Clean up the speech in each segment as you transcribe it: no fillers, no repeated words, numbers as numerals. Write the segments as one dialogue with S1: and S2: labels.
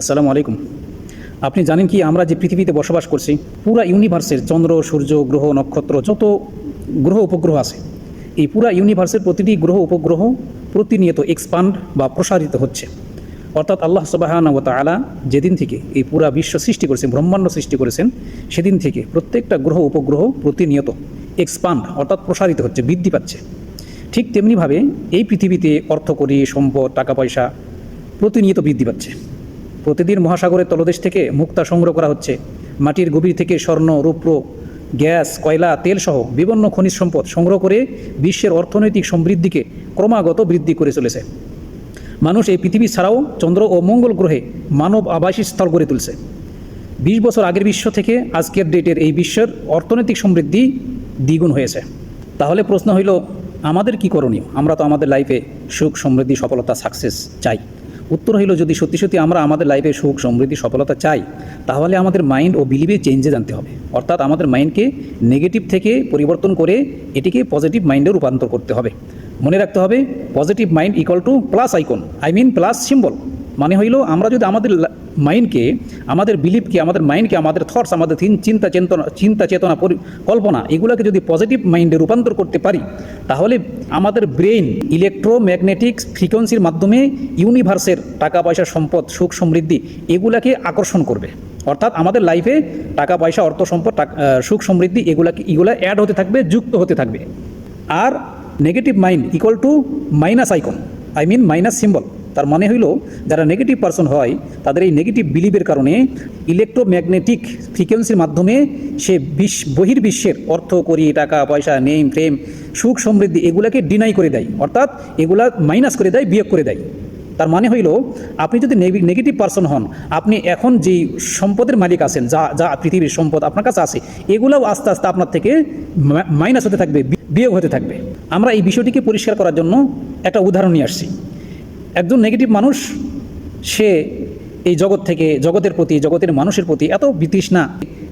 S1: আসসালামু আলাইকুম। আপনি জানেন কি, আমরা যে পৃথিবীতে বসবাস করছি, পুরা ইউনিভার্সের চন্দ্র, সূর্য, গ্রহ, নক্ষত্র, যত গ্রহ উপগ্রহ আছে, এই পুরা ইউনিভার্সের প্রতিটি গ্রহ উপগ্রহ প্রতিনিয়ত এক্সপান্ড বা প্রসারিত হচ্ছে। অর্থাৎ আল্লাহ সুবহানাহু ওয়া তাআলা যেদিন থেকে এই পুরা বিশ্ব সৃষ্টি করেছেন, ব্রহ্মাণ্ড সৃষ্টি করেছেন, সেদিন থেকে প্রত্যেকটা গ্রহ উপগ্রহ প্রতিনিয়ত এক্সপান্ড অর্থাৎ প্রসারিত হচ্ছে, বৃদ্ধি পাচ্ছে। ঠিক তেমনিভাবে এই পৃথিবীতে অর্থকরী, সম্পদ, টাকা পয়সা প্রতিনিয়ত বৃদ্ধি পাচ্ছে। প্রতিদিন মহাসাগরের তলদেশ থেকে মুক্তা সংগ্রহ করা হচ্ছে, মাটির গভীর থেকে স্বর্ণ, রৌপ্য, গ্যাস, কয়লা, তেলসহ বিভিন্ন খনিজ সম্পদ সংগ্রহ করে বিশ্বের অর্থনৈতিক সমৃদ্ধিকে ক্রমাগত বৃদ্ধি করে চলেছে। মানুষ এই পৃথিবী ছাড়াও চন্দ্র ও মঙ্গল গ্রহে মানব আবাসিক স্থল গড়ে তুলছে। 20 বছর আগের বিশ্ব থেকে আজকের ডেটের এই বিশ্বের অর্থনৈতিক সমৃদ্ধি দ্বিগুণ হয়েছে। তাহলে প্রশ্ন হইল, আমাদের কি করণীয়? আমরা তো আমাদের লাইফে সুখ, সমৃদ্ধি, সফলতা, সাকসেস চাই। উত্তর হইল, যদি সত্যি সত্যি আমরা আমাদের লাইফে সুখ, সমৃদ্ধি, সফলতা চাই, তাহলে আমাদের মাইন্ড ও বিলিভে চেঞ্জে জানতে হবে। অর্থাৎ আমাদের মাইন্ডকে নেগেটিভ থেকে পরিবর্তন করে এটিকে পজিটিভ মাইন্ডে রূপান্তর করতে হবে। মনে রাখতে হবে, positive mind equal two plus icon, plus symbol. মানে হইল, আমরা যদি আমাদের মাইন্ডকে, আমাদের বিলিভকে, আমাদের মাইন্ডকে, আমাদের থটস, আমাদের চিন্তা চেতনা কল্পনা, এগুলোকে যদি পজিটিভ মাইন্ডে রূপান্তর করতে পারি, তাহলে আমাদের ব্রেইন ইলেকট্রোম্যাগনেটিক ফ্রিকোয়েন্সির মাধ্যমে ইউনিভার্সের টাকা পয়সা, সম্পদ, সুখ, সমৃদ্ধি এগুলাকে আকর্ষণ করবে। অর্থাৎ আমাদের লাইফে টাকা পয়সা, অর্থ সম্পদ, সুখ, সমৃদ্ধি এগুলা অ্যাড হতে থাকবে, যুক্ত হতে থাকবে। আর negative mind equal to minus icon, minus symbol. তার মানে হইল, যারা নেগেটিভ পারসন হয়, তাদের এই নেগেটিভ বিলিভের কারণে ইলেকট্রোম্যাগনেটিক ফ্রিকোয়েন্সির মাধ্যমে সে বহির্বিশ্বের অর্থ, করি, টাকা পয়সা, নেম, প্রেম, সুখ, সমৃদ্ধি এগুলাকে ডিনাই করে দেয়। অর্থাৎ এগুলা মাইনাস করে দেয়, বিয়োগ করে দেয়। তার মানে হইল, আপনি যদি নেগেটিভ পারসন হন, আপনি এখন যেই সম্পদের মালিক আছেন, যা পৃথিবীর সম্পদ আপনার কাছে আছে, এগুলাও আস্তে আস্তে আপনার থেকে মাইনাস হতে থাকবে, বিয়োগ হতে থাকবে। আমরা এই বিষয়টিকে পরিষ্কার করার জন্য একটা উদাহরণ নিয়ে আসছি। একজন নেগেটিভ মানুষ, সে এই জগৎ থেকে, জগতের প্রতি, জগতের মানুষের প্রতি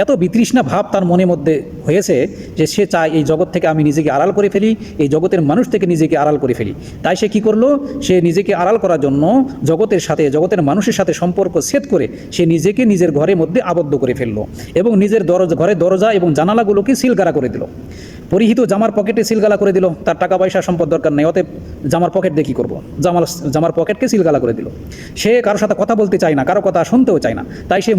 S1: এত বিতৃষ্ণা ভাব তার মনের মধ্যে হয়েছে যে সে চায় এই জগৎ থেকে আমি নিজেকে আড়াল করে ফেলি, এই জগতের মানুষ থেকে নিজেকে আড়াল করে ফেলি। তাই সে কি করলো? সে নিজেকে আড়াল করার জন্য জগতের সাথে, জগতের মানুষের সাথে সম্পর্ক ছেদ করে সে নিজেকে নিজের ঘরের মধ্যে আবদ্ধ করে ফেললো এবং নিজের ঘরের দরজা এবং জানালাগুলোকে সিলগালা করে দিল। পরিহিত জামার পকেটে সিলগালা করে দিল। তার টাকা পয়সা, সম্পদ দরকার নেই, অতএব জামার পকেট দিয়ে কী করবো? জামার পকেটকে সিলগালা করে দিল। সে কারোর সাথে কথা বলতে চায় না, কারো কথা শুনতেও চায় না, তাই সে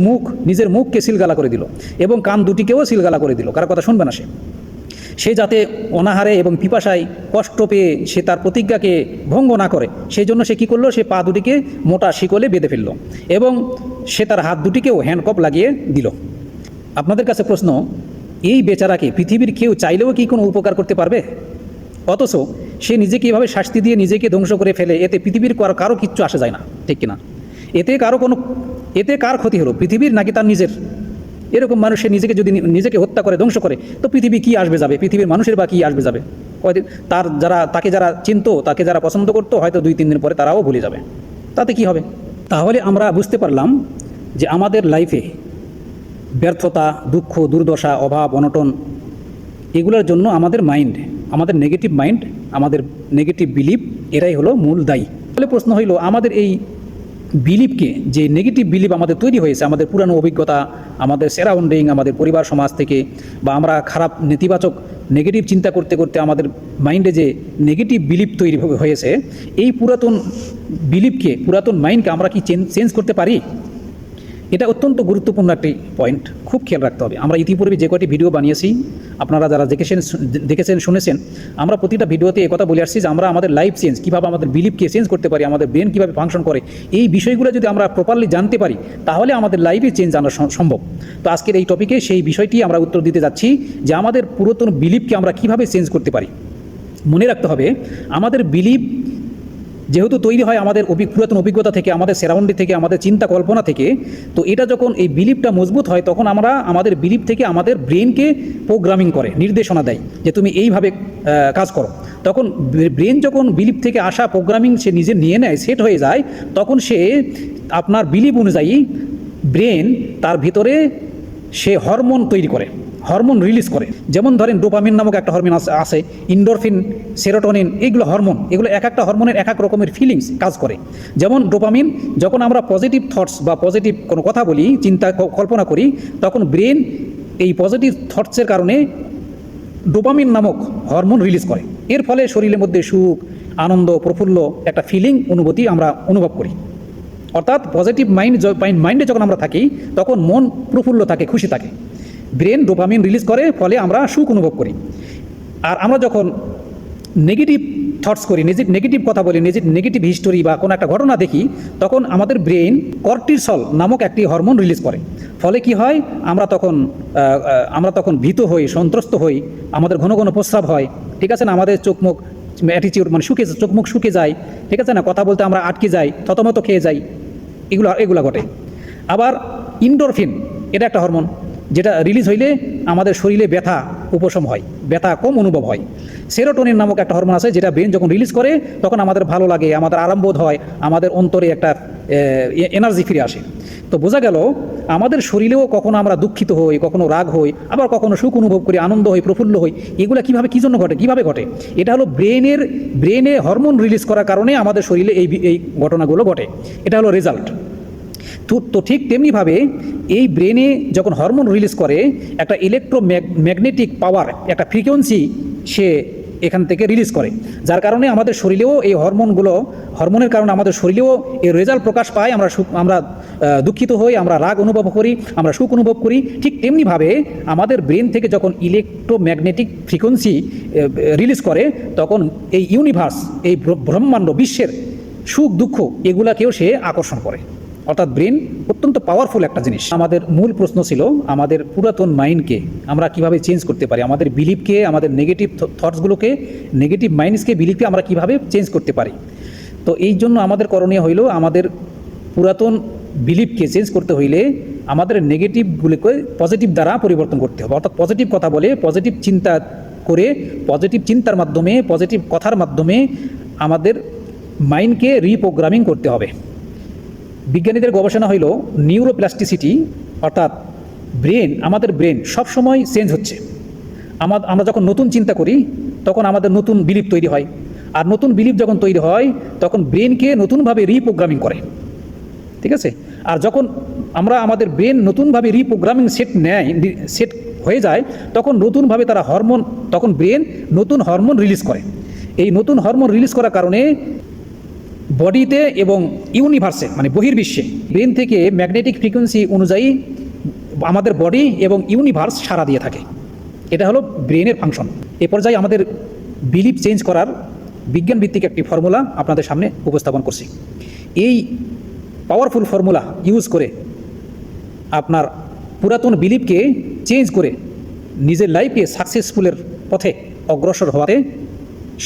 S1: নিজের মুখকে সিলগালা করে দিল এবং কান দুটিকেও সিলগালা করে দিল, কারো কথা শুনবে না সে যাতে অনাহারে এবং পিপাসায় কষ্ট পেয়ে সে তার প্রতিজ্ঞাকে ভঙ্গ না করে, সেই জন্য সে কী করলো? সে পা দুটিকে মোটা শিকলে বেঁধে ফেললো এবং সে তার হাত দুটিকেও হ্যান্ডকাপ লাগিয়ে দিল। আপনাদের কাছে প্রশ্ন, এই বেচারাকে পৃথিবীর কেউ চাইলেও কি কোনো উপকার করতে পারবে? অথচ সে নিজেকে এভাবে শাস্তি দিয়ে নিজেকে ধ্বংস করে ফেলে, এতে পৃথিবীর কারো কিচ্ছু আসে যায় না, ঠিক কিনা? এতে কার ক্ষতি হলো? পৃথিবীর নাকি তার নিজের? এরকম মানুষ সে নিজেকে হত্যা করে, ধ্বংস করে, তো পৃথিবী কি আসবে যাবে? পৃথিবীর মানুষের বা কি আসবে যাবে? তাকে যারা চিনতো, তাকে যারা পছন্দ করতো, হয়তো 2-3 দিন পরে তারাও ভুলে যাবে। তাতে কি হবে? তাহলে আমরা বুঝতে পারলাম যে আমাদের লাইফে ব্যর্থতা, দুঃখ, দুর্দশা, অভাব, অনটন এগুলোর জন্য আমাদের মাইন্ড, আমাদের নেগেটিভ মাইন্ড, আমাদের নেগেটিভ বিলিভ, এরাই হলো মূল দায়ী। তাহলে প্রশ্ন হইল, আমাদের এই বিলিভকে, যে নেগেটিভ বিলিভ আমাদের তৈরি হয়েছে, আমাদের পুরানো অভিজ্ঞতা, আমাদের সারাউন্ডিং, আমাদের পরিবার সমাজ থেকে, বা আমরা খারাপ নেতিবাচক নেগেটিভ চিন্তা করতে করতে আমাদের মাইন্ডে যে নেগেটিভ বিলিভ তৈরি হয়েছে, এই পুরাতন বিলিভকে, পুরাতন মাইন্ডকে আমরা কি চেঞ্জ করতে পারি? এটা অত্যন্ত গুরুত্বপূর্ণ একটি পয়েন্ট, খুব খেয়াল রাখতে হবে। আমরা ইতিপূর্বে যে কয়টি ভিডিও বানিয়েছি, আপনারা যারা দেখেছেন শুনেছেন, আমরা প্রতিটা ভিডিওতে একথা বলে আসছি যে আমরা আমাদের লাইফ চেঞ্জ কীভাবে, আমাদের বিলিভকে চেঞ্জ করতে পারি, আমাদের ব্রেন কীভাবে ফাংশন করে, এই বিষয়গুলো যদি আমরা প্রপারলি জানতে পারি, তাহলে আমাদের লাইফে চেঞ্জ আনা সম্ভব। তো আজকের এই টপিকে সেই বিষয়টি আমরা উত্তর দিতে যাচ্ছি যে আমাদের পুরাতন বিলিভকে আমরা কীভাবে চেঞ্জ করতে পারি। মনে রাখতে হবে, আমাদের বিলিভ যেহেতু তৈরি হয় আমাদের পুরাতন অভিজ্ঞতা থেকে, আমাদের সারাউন্ডিং থেকে, আমাদের চিন্তা কল্পনা থেকে, তো এটা যখন এই বিলিভটা মজবুত হয়, তখন আমরা আমাদের বিলিভ থেকে আমাদের ব্রেনকে প্রোগ্রামিং করে, নির্দেশনা দেয় যে তুমি এইভাবে কাজ করো। তখন ব্রেন যখন বিলিভ থেকে আসা প্রোগ্রামিং সে নিজে নিয়ে নেয়, সেট হয়ে যায়, তখন সে আপনার বিলিভ অনুযায়ী ব্রেন তার ভিতরে সে হরমোন তৈরি করে। হরমোন রিলিজ করে। যেমন ধরেন ডোপামিন নামক একটা হরমোন আছে, ইন্ডোরফিন, সেরোটোনিন, এইগুলো হরমোন, এগুলো এক একটা হরমোনের এক এক রকমের ফিলিংস কাজ করে। যেমন ডোপামিন, যখন আমরা পজিটিভ থটস বা পজিটিভ কোনো কথা বলি, চিন্তা কল্পনা করি, তখন ব্রেন এই পজিটিভ থটসের কারণে ডোপামিন নামক হরমোন রিলিজ করে। এর ফলে শরীরের মধ্যে সুখ, আনন্দ, প্রফুল্ল একটা ফিলিং, অনুভূতি আমরা অনুভব করি। অর্থাৎ পজিটিভ মাইন্ডে যখন আমরা থাকি তখন মন প্রফুল্ল থাকে, খুশি থাকে, ব্রেন ডোপামিন রিলিজ করে, ফলে আমরা সুখ অনুভব করি। আর আমরা যখন নেগেটিভ থটস করি, নেগেটিভ কথা বলি, নেগেটিভ হিস্টোরি বা কোনো একটা ঘটনা দেখি, তখন আমাদের ব্রেন কর্টিসল নামক একটি হরমোন রিলিজ করে। ফলে কি হয়, আমরা তখন ভীত হই, সন্ত্রস্ত হই, আমাদের ঘন ঘন প্রস্রাব হয়, ঠিক আছে না, আমাদের চোখ মুখ অ্যাটিটিউড মানে চোখ মুখ শুকে যায়, ঠিক আছে না, কথা বলতে আমরা আটকে যাই, থতমত খেয়ে যাই, এগুলা ঘটে। আবার ইন্ডোরফিন, এটা একটা হরমোন, যেটা রিলিজ হইলে আমাদের শরীরে ব্যথা উপশম হয়, ব্যথা কম অনুভব হয়। সেরোটোনিন নামক একটা হরমোন আছে, যেটা ব্রেন যখন রিলিজ করে তখন আমাদের ভালো লাগে, আমাদের আরামবোধ হয়, আমাদের অন্তরে একটা এনার্জি ফিরে আসে। তো বোঝা গেল আমাদের শরীরেও কখনো আমরা দুঃখিত হই, কখনো রাগ হই, আবার কখনো সুখ অনুভব করি, আনন্দ হই, প্রফুল্ল হই। এগুলো কী জন্য ঘটে, কীভাবে ঘটে? এটা হলো ব্রেনে হরমোন রিলিজ করার কারণে আমাদের শরীরে এই ঘটনাগুলো ঘটে। এটা হলো রেজাল্ট। তো ঠিক তেমনিভাবে এই ব্রেনে যখন হরমোন রিলিজ করে, একটা ইলেকট্রোম্যাগনেটিক পাওয়ার, একটা ফ্রিকোয়েন্সি সে এখান থেকে রিলিজ করে, যার কারণে আমাদের শরীরেও এই হরমোনের কারণে আমাদের শরীরেও এই রেজাল্ট প্রকাশ পায়। আমরা দুঃখিত হই, আমরা রাগ অনুভব করি, আমরা সুখ অনুভব করি। ঠিক তেমনিভাবে আমাদের ব্রেন থেকে যখন ইলেকট্রোম্যাগনেটিক ফ্রিকোয়েন্সি রিলিজ করে, তখন এই ইউনিভার্স, এই ব্রহ্মাণ্ড, বিশ্বের সুখ দুঃখ এগুলাকেও সে আকর্ষণ করে। অর্থাৎ ব্রেন অত্যন্ত পাওয়ারফুল একটা জিনিস। আমাদের মূল প্রশ্ন ছিল আমাদের পুরাতন মাইন্ডকে আমরা কিভাবে চেঞ্জ করতে পারি, আমাদের বিলিফকে, আমাদের নেগেটিভ থটসগুলোকে, নেগেটিভ মাইন্ডসকে, বিলিফকে আমরা কিভাবে চেঞ্জ করতে পারি। তো এই জন্য আমাদের করণীয় হইল, আমাদের পুরাতন বিলিফকে চেঞ্জ করতে হইলে আমাদের নেগেটিভগুলিকে পজিটিভ দ্বারা পরিবর্তন করতে হবে। অর্থাৎ পজিটিভ কথা বলে, পজিটিভ চিন্তা করে, পজিটিভ চিন্তার মাধ্যমে, পজিটিভ কথার মাধ্যমে আমাদের মাইন্ডকে রিপ্রোগ্রামিং করতে হবে। বিজ্ঞানীদের গবেষণা হইল নিউরোপ্লাস্টিসিটি, অর্থাৎ আমাদের ব্রেন সবসময় চেঞ্জ হচ্ছে। আমরা যখন নতুন চিন্তা করি তখন আমাদের নতুন বিলিফ তৈরি হয়, আর নতুন বিলিফ যখন তৈরি হয় তখন ব্রেনকে নতুনভাবে রিপ্রোগ্রামিং করে, ঠিক আছে। আর যখন আমাদের ব্রেন নতুনভাবে রিপ্রোগ্রামিং সেট হয়ে যায়, তখন নতুনভাবে তখন ব্রেন নতুন হরমোন রিলিজ করে। এই নতুন হরমোন রিলিজ করার কারণে বডিতে এবং ইউনিভার্সে মানে বহির্বিশ্বে ব্রেন থেকে ম্যাগনেটিক ফ্রিকোয়েন্সি অনুযায়ী আমাদের বডি এবং ইউনিভার্স সাড়া দিয়ে থাকে। এটা হলো ব্রেনের ফাংশন। এ পর্যায়ে আমাদের বিলিফ চেঞ্জ করার বিজ্ঞানভিত্তিক একটি ফর্মুলা আপনাদের সামনে উপস্থাপন করছি। এই পাওয়ারফুল ফর্মুলা ইউজ করে আপনার পুরাতন বিলিফকে চেঞ্জ করে নিজের লাইফে সাকসেসফুলের পথে অগ্রসর হওয়াতে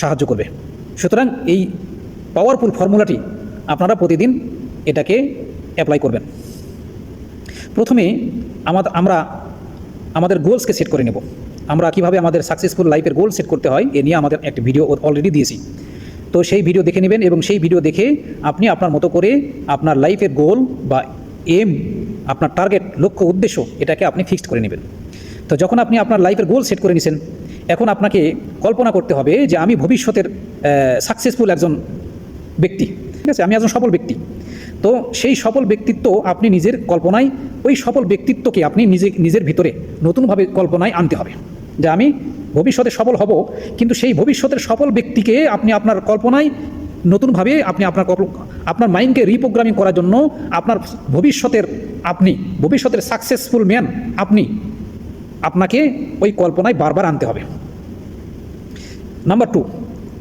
S1: সাহায্য করবে। সুতরাং এই পাওয়ারফুল ফর্মুলাটি আপনারা প্রতিদিন এটাকে অ্যাপ্লাই করবেন। প্রথমে আমরা আমাদের গোলসকে সেট করে নেব। আমরা কিভাবে আমাদের সাকসেসফুল লাইফের গোল সেট করতে হয় এ নিয়ে আমাদের একটি ভিডিও অলরেডি দিয়েছি। তো সেই ভিডিও দেখে নেবেন এবং সেই ভিডিও দেখে আপনি আপনার মতো করে আপনার লাইফের গোল বা এম, আপনার টার্গেট, লক্ষ্য, উদ্দেশ্য এটাকে আপনি ফিক্সড করে নেবেন। তো যখন আপনি আপনার লাইফের গোল সেট করে নিয়েছেন, এখন আপনাকে কল্পনা করতে হবে যে আমি ভবিষ্যতের সাকসেসফুল একজন ব্যক্তি, ঠিক আছে, আমি একজন সফল ব্যক্তি। তো সেই সফল ব্যক্তিত্ব আপনি নিজের কল্পনায়, ওই সফল ব্যক্তিত্বকে আপনি নিজের ভিতরে নতুনভাবে কল্পনায় আনতে হবে যে আমি ভবিষ্যতে সফল হব। কিন্তু সেই ভবিষ্যতের সফল ব্যক্তিকে আপনি আপনার কল্পনায় নতুনভাবে আপনার মাইন্ডকে রিপ্রোগ্রামিং করার জন্য আপনার ভবিষ্যতের সাকসেসফুল ম্যান আপনাকে ওই কল্পনায় বারবার আনতে হবে। Number 2,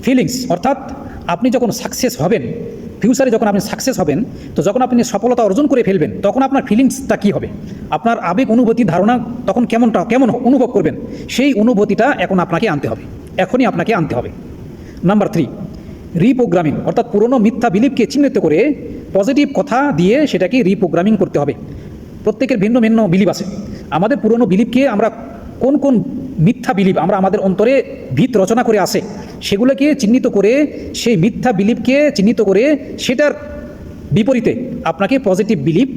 S1: feelings. অর্থাৎ আপনি যখন সাকসেস হবেন, ফিউচারে যখন আপনি সাকসেস হবেন, তো যখন আপনি সফলতা অর্জন করে ফেলবেন, তখন আপনার ফিলিংসটা কী হবে, আপনার আবেগ, অনুভূতি, ধারণা তখন কেমন অনুভব করবেন, সেই অনুভূতিটা এখনই আপনাকে আনতে হবে। Number 3, reprogramming. অর্থাৎ পুরনো মিথ্যা বিলিফকে চিহ্নিত করে পজিটিভ কথা দিয়ে সেটাকে রিপ্রোগ্রামিং করতে হবে। প্রত্যেকের ভিন্ন ভিন্ন বিলিফ আছে। আমাদের পুরনো বিলিফকে আমরা কোন মিথ্যা বিলিফ আমাদের অন্তরে ভিত রচনা করে আসে, সেগুলোকে চিহ্নিত করে, সেই মিথ্যা বিলিফকে চিহ্নিত করে সেটার বিপরীতে আপনাকে পজিটিভ বিলিফ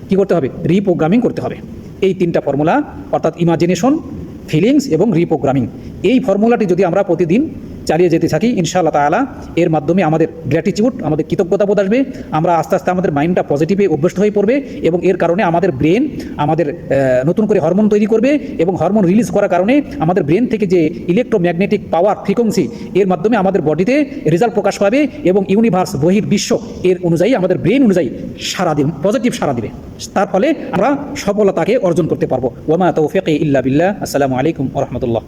S1: কী করতে হবে, রিপ্রোগ্রামিং করতে হবে। এই তিনটা ফর্মুলা, অর্থাৎ ইমাজিনেশন, ফিলিংস এবং রিপ্রোগ্রামিং, এই ফর্মুলাটি যদি আমরা প্রতিদিন চালিয়ে যেতে থাকি, ইনশাআল্লাহ তাআলা এর মাধ্যমে আমাদের গ্র্যাটিটিউড, আমাদের কৃতজ্ঞতাবোধ আসবে। আমরা আস্তে আস্তে আমাদের মাইন্ডটা পজিটিভে অভ্যস্ত হয়ে পড়বে এবং এর কারণে আমাদের ব্রেন আমাদের নতুন করে হরমোন তৈরি করবে এবং হরমোন রিলিজ করার কারণে আমাদের ব্রেন থেকে যে ইলেকট্রোম্যাগনেটিক পাওয়ার ফ্রিকোয়েন্সি, এর মাধ্যমে আমাদের বডিতে রেজাল্ট প্রকাশ পাবে এবং ইউনিভার্স, বহির্বিশ্ব এর অনুযায়ী, আমাদের ব্রেন অনুযায়ী সাড়া দিন, পজিটিভ সাড়া দিবে। তার ফলে আমরা সফলতাকে অর্জন করতে পারবো। ওয়া মা তাওফীকি ইল্লা বিল্লাহ। আসসালামু আলাইকুম ওয়া রাহমাতুল্লাহ।